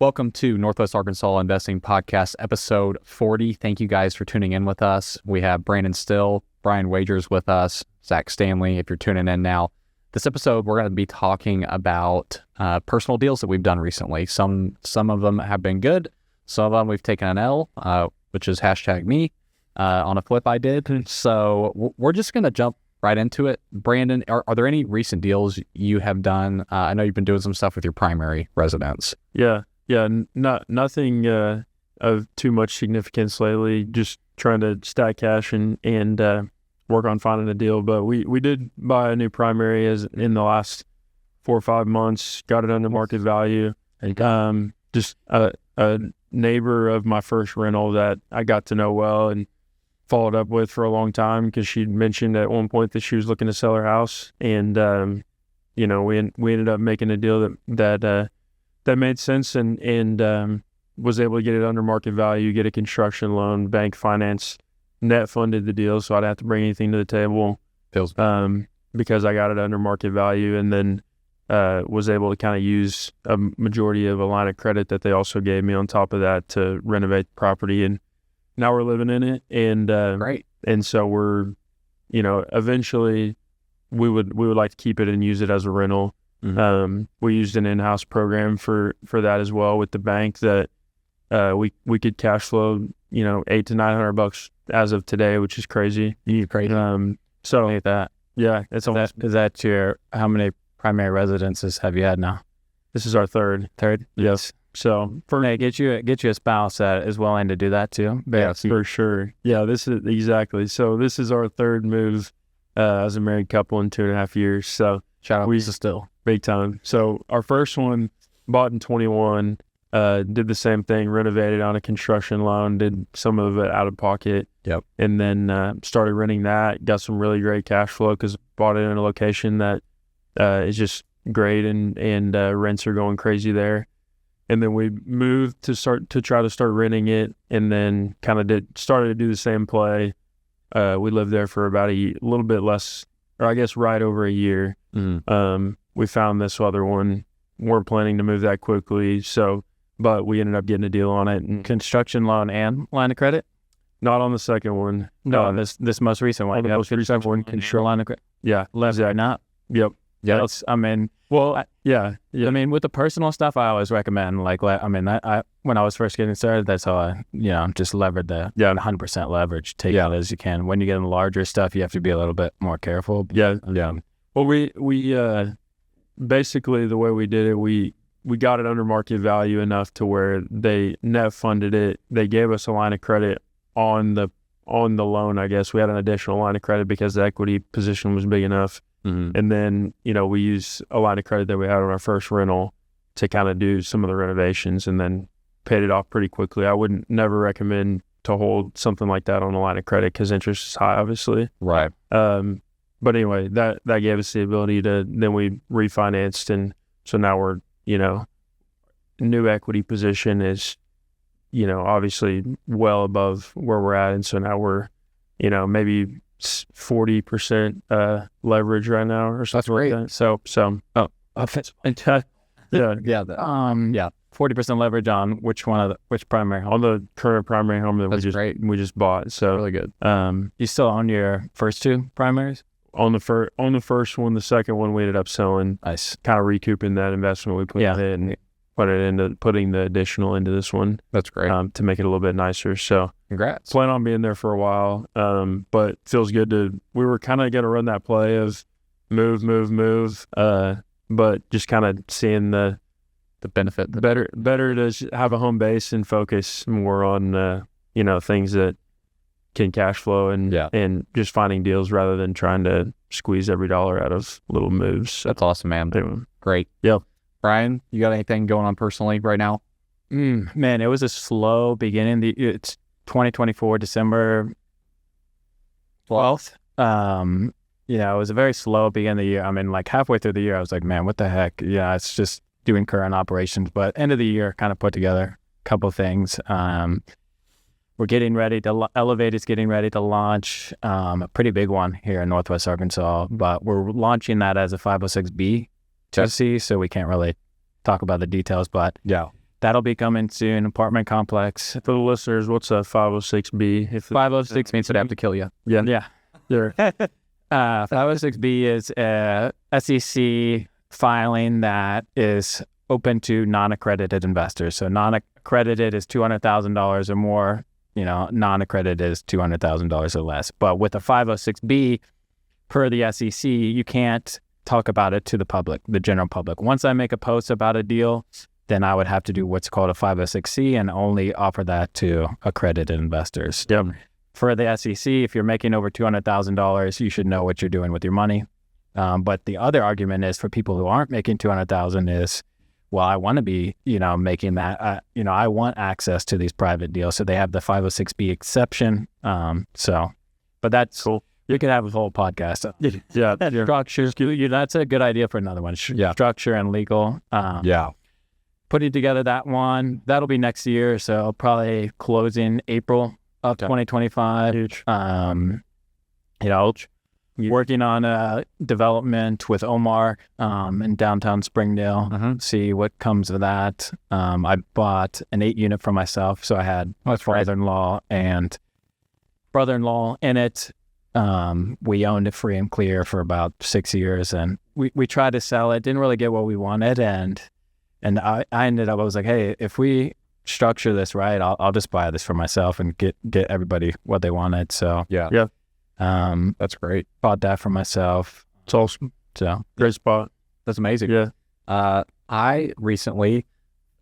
Welcome to Northwest Arkansas Investing Podcast, episode 40. Thank you guys for tuning in with us. We have Brandon Still, Brian Wagers with us, Zach Stanley, if you're tuning in now. This episode, we're going to be talking about personal deals that we've done recently. Some of them have been good. Some of them we've taken an L, which is #me, on a flip I did. So we're just going to jump right into it. Brandon, are there any recent deals you have done? I know you've been doing some stuff with your primary residence. Nothing of too much significance lately. Just trying to stack cash and work on finding a deal. But we did buy a new primary in the last 4 or 5 months. Got it under market value. Just a neighbor of my first rental that I got to know well and followed up with for a long time because she'd mentioned at one point that she was looking to sell her house, and we ended up making a deal that made sense and was able to get it under market value, get a construction loan, bank finance, net funded the deal, so I didn't have to bring anything to the table because I got it under market value, and then was able to kind of use a majority of a line of credit that they also gave me on top of that to renovate the property, and now we're living in it. And Great. And so we're, eventually we would like to keep it and use it as a rental. Mm-hmm. We used an in-house program for that as well with the bank that we could cash flow, $800 to $900 as of today, which is crazy. Crazy. So like that. Yeah, is that your, how many primary residences have you had now? This is our third. Yes. So get you a spouse that is willing to do that too. Yes, for sure. Yeah, this is exactly. So this is our third move as a married couple in 2.5 years. So shout out to Still. Big time. So our first one bought in 21, did the same thing, renovated on a construction loan, did some of it out of pocket. Yep. And then started renting that, got some really great cash flow because bought it in a location that is just great and rents are going crazy there. And then we moved to try to start renting it, and then kind of started to do the same play. We lived there for about a little bit less, or I guess right over a year. Mm-hmm. We found this other one. Weren't planning to move that quickly, but we ended up getting a deal on it. And construction loan and line of credit? Not on the second one. No, this most recent one. On the most recent one, construction line of credit. Yeah, exactly. Not. Yep. Yeah, yeah. I mean, with the personal stuff, I always recommend, when I was first getting started, that's how I, just levered 100% leverage, take it as you can. When you get in larger stuff, you have to be a little bit more careful. Yeah. Well, we basically the way we did it, we got it under market value enough to where they net funded it. They gave us a line of credit on the loan. I guess we had an additional line of credit because the equity position was big enough. Mm-hmm. And then, we used a line of credit that we had on our first rental to kind of do some of the renovations and then paid it off pretty quickly. I wouldn't never recommend to hold something like that on a line of credit because interest is high, obviously. Right. But anyway, that gave us the ability to, then we refinanced. And so now we're, new equity position is, obviously well above where we're at. And so now we're, maybe 40% leverage right now or something. That's great. Like that. Yeah. 40% leverage on which primary home? On the current primary home that we just bought. So really good. You still own your first two primaries? On the first one, the second one we ended up selling. Nice. Kind of recouping that investment we put in and putting the additional into this one. That's great. To make it a little bit nicer. So congrats. Plan on being there for a while. But feels good we were kind of going to run that play of move. But just kind of seeing the benefit. Better to have a home base and focus more on, things that can cash flow and just finding deals rather than trying to squeeze every dollar out of little moves. That's awesome, man. Great. Yeah. Brian, you got anything going on personally right now? Man, it was a slow beginning. It's 2024, December 12th. It was a very slow beginning of the year. I mean, like halfway through the year, I was like, man, what the heck? Yeah, it's just doing current operations. But end of the year, kind of put together a couple of things. We're getting ready to, Elevate is getting ready to launch a pretty big one here in Northwest Arkansas, but we're launching that as a 506B chassis, so we can't really talk about the details, but that'll be coming soon. Apartment complex. For the listeners, what's a 506B? If 506 Means they'd have to kill you. Yeah. Sure. 506B is a SEC filing that is open to non-accredited investors. So non-accredited is $200,000 or more. Non-accredited is $200,000 or less. But with a 506B, per the SEC, you can't talk about it to the public, the general public. Once I make a post about a deal, then I would have to do what's called a 506C and only offer that to accredited investors. Yep. For the SEC, if you're making over $200,000, you should know what you're doing with your money. But the other argument is for people who aren't making $200,000 is, well, I want to be, making that, I want access to these private deals. So they have the 506B exception. But that's cool. We could have a whole podcast. Yeah. Structure. That's a good idea for another one. Structure and legal. Putting together that one, that'll be next year. So probably closing April of 2025. Huge. Working on a development with Omar in downtown Springdale. See what comes of that. I bought an 8-unit for myself, so I had my brother-in-law in it. We owned it free and clear for about 6 years, and we tried to sell it. Didn't really get what we wanted, and I ended up. I was like, hey, if we structure this right, I'll just buy this for myself and get everybody what they wanted. So yeah. That's great. Bought that for myself. It's awesome. So Great spot. That's amazing. Yeah. I recently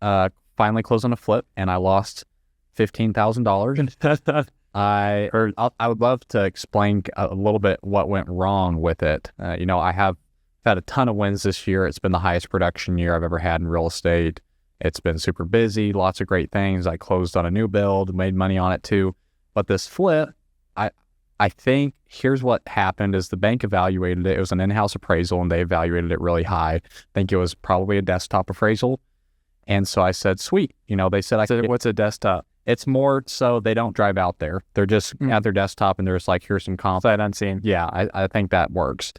finally closed on a flip, and I lost $15,000. I would love to explain a little bit what went wrong with it. I have had a ton of wins this year. It's been the highest production year I've ever had in real estate. It's been super busy, lots of great things. I closed on a new build, made money on it too. But this flip, I think here's what happened is the bank evaluated it. It was an in-house appraisal, and they evaluated it really high. I think it was probably a desktop appraisal. And so I said, sweet. They said, what's a desktop? It's more so they don't drive out there. They're just at their desktop, and they're just like, here's some comp. Sight unseen. Yeah, I think that works.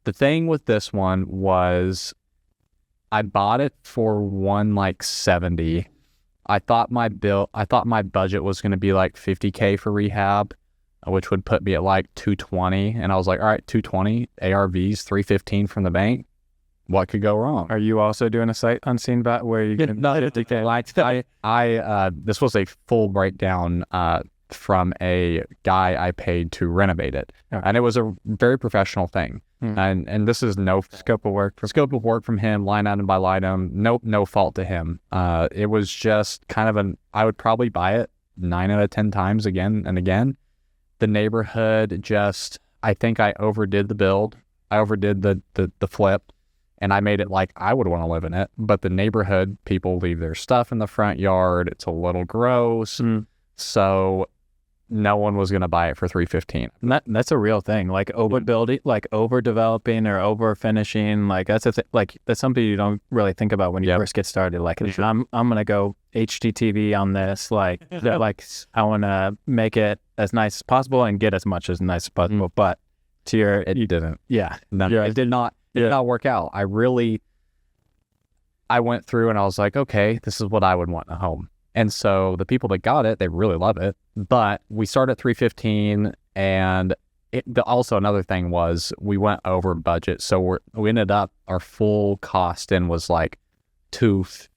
The thing with this one was I bought it for $170. I thought my budget was going to be like $50K for rehab, which would put me at like $220. And I was like, all right, $220, ARVs, $315 from the bank. What could go wrong? Are you also doing a sight unseen bet where you can? This was a full breakdown from a guy I paid to renovate it, and it was a very professional thing. And this is no scope of work from him, line item by line item. No fault to him. It was just kind of I would probably buy it 9 out of 10 times again and again. The neighborhood I think I overdid the build. I overdid the flip. And I made it like I would want to live in it. But the neighborhood, people leave their stuff in the front yard. It's a little gross. So no one was going to buy it for $315. That's a real thing. Like overbuilding, like overdeveloping or over finishing. Like that's that's something you don't really think about when you first get started. Like I'm going to go HGTV on this. Like I want to make it as nice as possible and get as much as nice as possible. But you didn't. Yeah. It did not. It did not work out. I went through and I was like, okay, this is what I would want in a home. And so the people that got it, they really love it. But we started at $315, and also another thing was we went over budget. So we ended up, our full cost in was like $250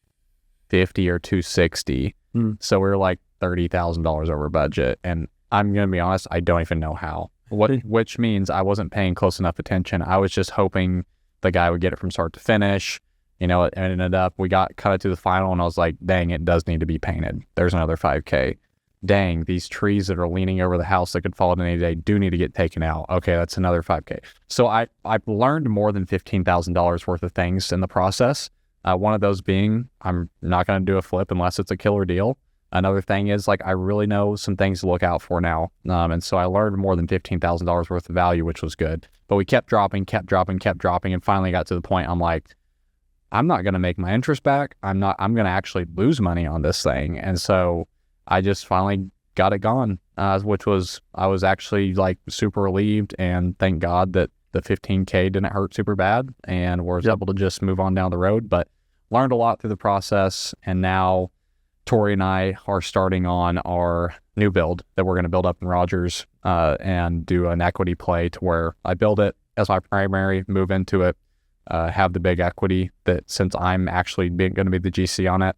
or $260. So we were like $30,000 over budget. And I'm going to be honest, I don't even know how. Which means I wasn't paying close enough attention. I was just hoping the guy would get it from start to finish. It ended up, we got cut it to the final, and I was like, dang, it does need to be painted. There's another $5K. Dang, these trees that are leaning over the house that could fall in any day do need to get taken out. Okay, that's another $5K. So I've learned more than $15,000 worth of things in the process. One of those being, I'm not going to do a flip unless it's a killer deal. Another thing is, I really know some things to look out for now. And so I learned more than $15,000 worth of value, which was good. But we kept dropping, and finally got to the point I'm like, I'm not going to make my interest back. I'm going to actually lose money on this thing. And so I just finally got it gone, I was actually super relieved, and thank God that the $15K didn't hurt super bad and was able to just move on down the road. But learned a lot through the process, and now Tori and I are starting on our new build that we're going to build up in Rogers and do an equity play to where I build it as my primary, move into it, have the big equity that since I'm actually going to be the GC on it.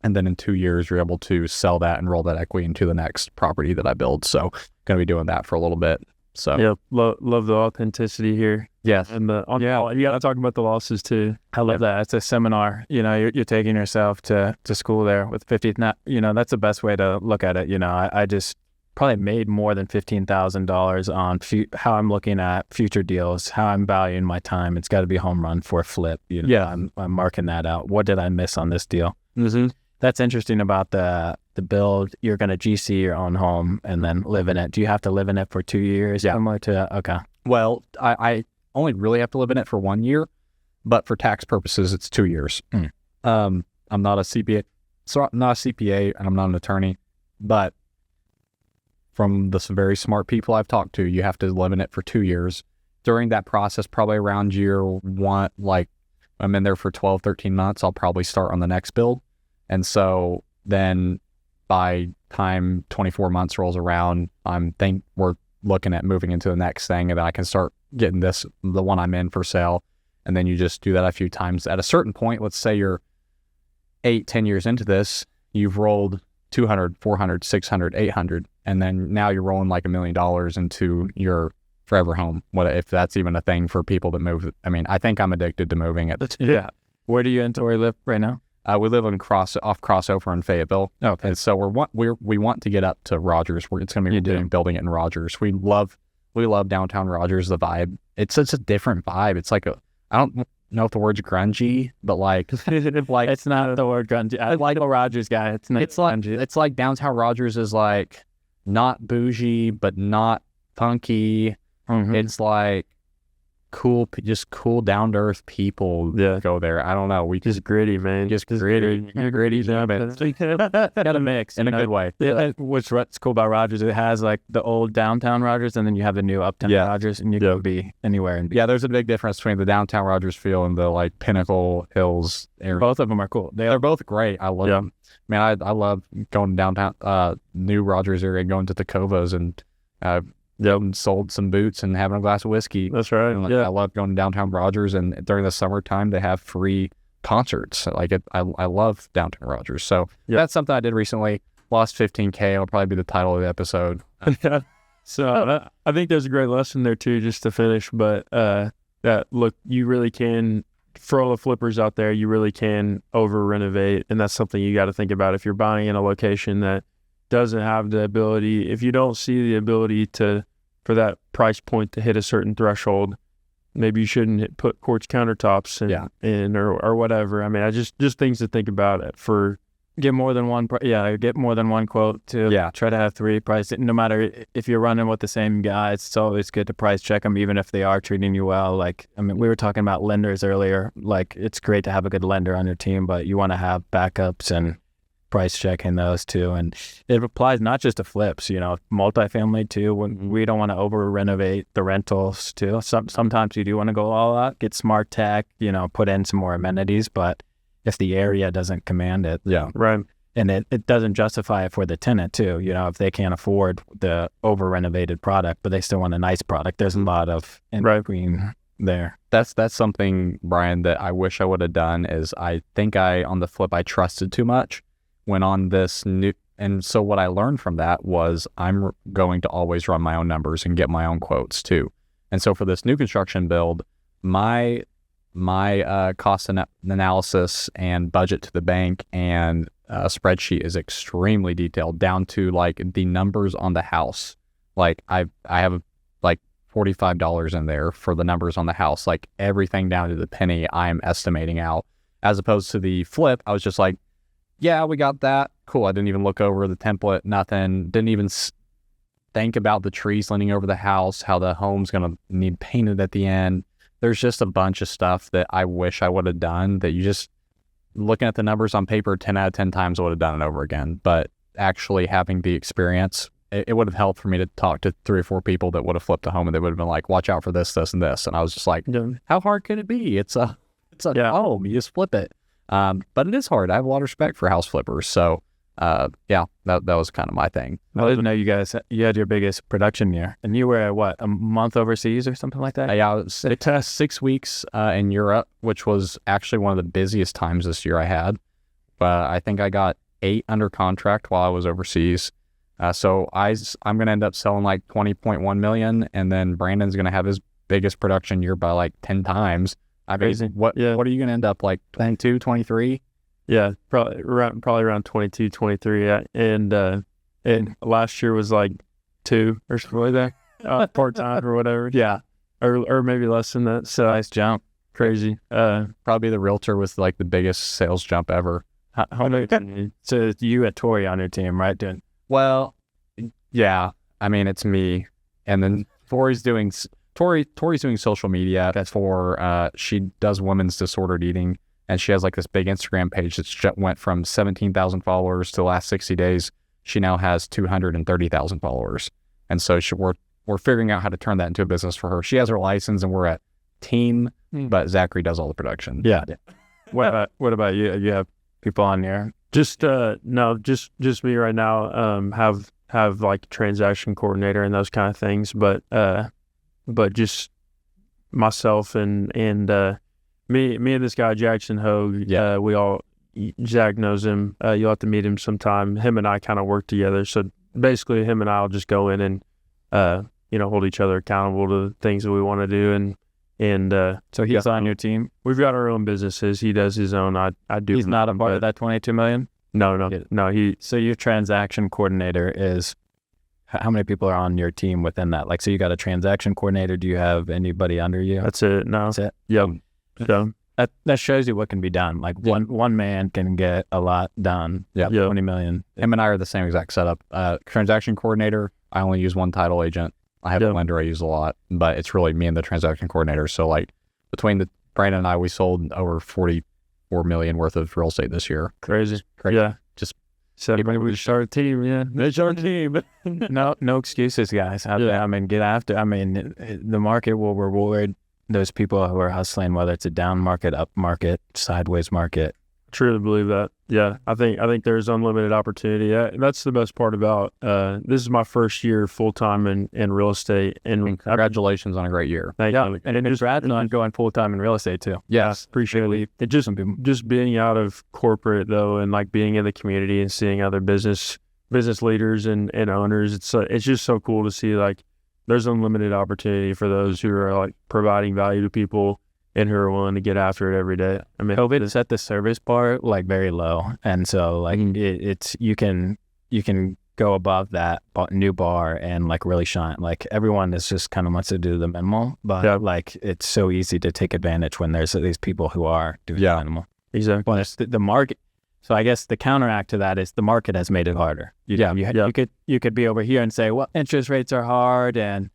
And then in 2 years, you're able to sell that and roll that equity into the next property that I build. So going to be doing that for a little bit. So yeah, love the authenticity here. yes. And you got to talk about the losses too. I love that. It's a seminar. You know, you're taking yourself to school there with 50. You know, that's the best way to look at it. You know, I just probably made more than $15,000 on how I'm looking at future deals, how I'm valuing my time. It's got to be a home run for a flip. You know, Yeah. I'm marking that out. What did I miss on this deal? Mm-hmm. That's interesting about the build. You're going to GC your own home and then live in it. Do you have to live in it for 2 years? Yeah. Similar to, okay. Well, I only really have to live in it for 1 year, but for tax purposes, it's 2 years. I'm not a CPA, and I'm not an attorney, but from the very smart people I've talked to, you have to live in it for 2 years. During that process, probably around year one, like I'm in there for 12, 13 months, I'll probably start on the next build. And so then by time 24 months rolls around, we're looking at moving into the next thing, and then I can start getting the one I'm in for sale. And then you just do that a few times. At a certain point, let's say you're 8-10 years into this, you've rolled 200, 400, 600, 800, and then now you're rolling like $1 million into your forever home. What if that's even a thing for people that move? I mean, I think I'm addicted to moving it. Yeah. Where do you and Tori live right now? We live off Crossover in Fayetteville. Okay. And so we want to get up to Rogers. It's going to be building it in Rogers. We love downtown Rogers, the vibe. It's such a different vibe. It's like I don't know if the word's grungy, but like it's not the word grungy. I like the Rogers guy. It's not grungy. It's like downtown Rogers is like not bougie, but not funky. Mm-hmm. It's like cool, just cool, down to earth people go there. I don't know. We Just gritty, man. just gritty. Gritty. Got a mix In a good way. What's cool about Rogers, it has like the old downtown Rogers, and then you have the new uptown Rogers, and you can be anywhere. Yeah, there's a big difference between the downtown Rogers feel and the like Pinnacle Hills area. Both of them are cool. They're both great. I love them. Man, I love going downtown, new Rogers area, going to the Covas and sold some boots and having a glass of whiskey. That's right. And, I love going to downtown Rogers, and during the summertime they have free concerts. I love downtown Rogers. So that's something I did recently. Lost 15K will probably be the title of the episode. So I think there's a great lesson there too, just to finish. But look, you really can, for all the flippers out there, you really can over renovate, and that's something you got to think about if you're buying in a location that doesn't have the ability. If you don't see the ability for that price point to hit a certain threshold, maybe you shouldn't put quartz countertops in or whatever. I mean, I just things to think about it for. Get more than one. Get more than one quote too. Yeah. Try to have three price. No matter if you're running with the same guy, it's always good to price check them, even if they are treating you well. Like, I mean, we were talking about lenders earlier. Like, it's great to have a good lender on your team, but you want to have backups and price checking those too. And it applies not just to flips, multifamily too. When we don't want to over renovate the rentals too. Sometimes you do want to go all out, get smart tech, put in some more amenities, but if the area doesn't command it. Yeah. Right. And it doesn't justify it for the tenant too. If they can't afford the over renovated product, but they still want a nice product, there's a lot of in between there. That's something, Brian, that I wish I would have done. Is I think on the flip, I trusted too much. Went on this new, and so what I learned from that was I'm going to always run my own numbers and get my own quotes too. And so for this new construction build, my cost analysis and budget to the bank and spreadsheet is extremely detailed, down to like the numbers on the house. Like I have like $45 in there for the numbers on the house, like everything down to the penny I'm estimating out, as opposed to the flip. I was just like, yeah, we got that. Cool. I didn't even look over the template, nothing. Didn't even think about the trees leaning over the house, how the home's going to need painted at the end. There's just a bunch of stuff that I wish I would have done that you just, looking at the numbers on paper, 10 out of 10 times I would have done it over again. But actually having the experience, it would have helped for me to talk to 3 or 4 people that would have flipped a home, and they would have been like, watch out for this, this, and this. And I was just like, how hard can it be? It's a home. You just flip it. But it is hard. I have a lot of respect for house flippers. So, yeah, that was kind of my thing. I didn't know you had your biggest production year, and you were what, a month overseas or something like that? Yeah, it was 6 weeks in Europe, which was actually one of the busiest times this year I had. But I think I got 8 under contract while I was overseas. So I'm going to end up selling like 20.1 million, and then Brandon's going to have his biggest production year by like 10 times. I mean, what are you going to end up like 22, 23? Yeah, probably around 22, 23. Yeah. And last year was like 2 or something like that, part time or whatever. Yeah, or maybe less than that. So nice jump. Crazy. Probably the realtor with like the biggest sales jump ever. How many? So you at Tori on your team, right? Well, yeah. I mean, it's me, and then Tori's doing social media. That's for she does women's disordered eating. And she has like this big Instagram page that went from 17,000 followers to the last 60 days. She now has 230,000 followers. And so we're figuring out how to turn that into a business for her. She has her license and we're a team, but Zachary does all the production. Yeah. What about you? You have people on here? Just no, just me right now. Have like transaction coordinator and those kind of things, but just myself and Me and this guy, Jackson Hogue, Zach knows him. You'll have to meet him sometime. Him and I kind of work together. So basically him and I will just go in and, hold each other accountable to the things that we want to do. And so he's on your team? We've got our own businesses. He does his own. I do. He's not a part of that 22 million? No. So your transaction coordinator is, how many people are on your team within that? Like, so you got a transaction coordinator. Do you have anybody under you? That's it. No. That's it? Yep. So that shows you what can be done. Like one man can get a lot done. Yeah, 20 million. Him and I are the same exact setup. Transaction coordinator, I only use one title agent. I have a lender I use a lot, but it's really me and the transaction coordinator. So like between Brandon and I, we sold over 44 million worth of real estate this year. Crazy. Yeah. So maybe we start a team. Yeah, it's our team. No excuses, guys. I mean, get after. I mean, the market will reward those people who are hustling, whether it's a down market, up market, sideways market. Truly believe that. Yeah, I think there's unlimited opportunity. Yeah, that's the best part about this is my first year full time in real estate. And congratulations on a great year. Thank you. And congrats on going full time in real estate too. Yes, appreciate it. It just being out of corporate though, and like being in the community and seeing other business leaders and owners. It's just so cool to see like there's unlimited opportunity for those who are like providing value to people and who are willing to get after it every day. I mean, COVID set the service bar like very low, and so like it's you can go above that new bar and like really shine. Like everyone is just kind of wants to do the minimal, but like it's so easy to take advantage when there's these people who are doing the minimal. Exactly. Well, it's the market. So I guess the counteract to that is the market has made it harder. You could be over here and say, well, interest rates are hard and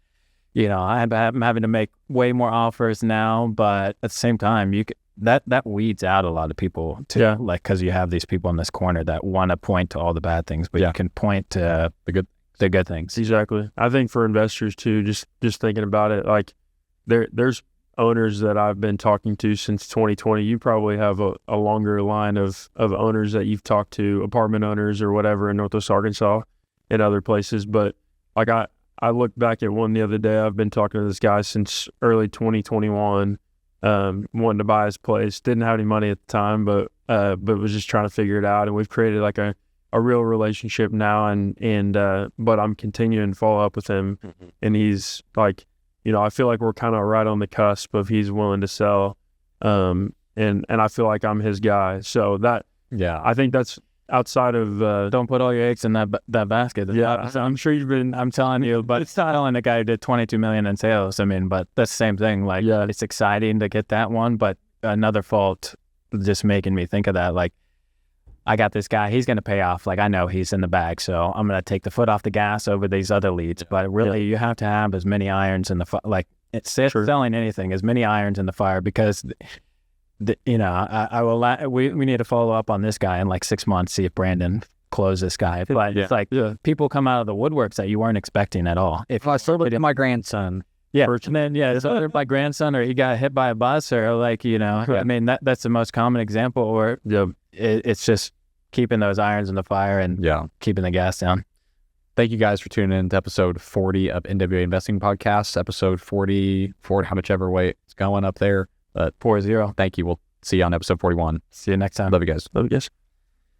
I'm having to make way more offers now, but at the same time, that weeds out a lot of people too, like because you have these people in this corner that want to point to all the bad things, but you can point to the good things. Exactly. I think for investors too, just thinking about it, like there's owners that I've been talking to since 2020. You probably have a longer line of owners that you've talked to, apartment owners or whatever in Northwest Arkansas and other places, but like I looked back at one the other day. I've been talking to this guy since early 2021, wanting to buy his place. Didn't have any money at the time, but was just trying to figure it out. And we've created like a real relationship now. And but I'm continuing to follow up with him. Mm-hmm. And he's like, I feel like we're kind of right on the cusp of he's willing to sell. And I feel like I'm his guy. So I think that's outside of don't put all your eggs in that basket. I'm sure I'm telling you, but it's not telling the guy who did 22 million in sales. I mean, but that's the same thing. Like, it's exciting to get that one, but another fault just making me think of that. Like, I got this guy, he's going to pay off. Like, I know he's in the bag, so I'm going to take the foot off the gas over these other leads. But really, you have to have as many irons in the fire. Like, it's selling anything, as many irons in the fire, because I will. We need to follow up on this guy in like 6 months, see if Brandon closed this guy. But it's like people come out of the woodworks that you weren't expecting at all. If I started with my grandson, Yeah, person. and then it's either my grandson or he got hit by a bus or like I mean that's the most common example where it's just keeping those irons in the fire and keeping the gas down. Thank you guys for tuning in to episode 40 of NWA Investing Podcast. Episode 44, whichever way it's going up there. But 40. Thank you. We'll see you on episode 41. See you next time. Love you guys. Love you guys.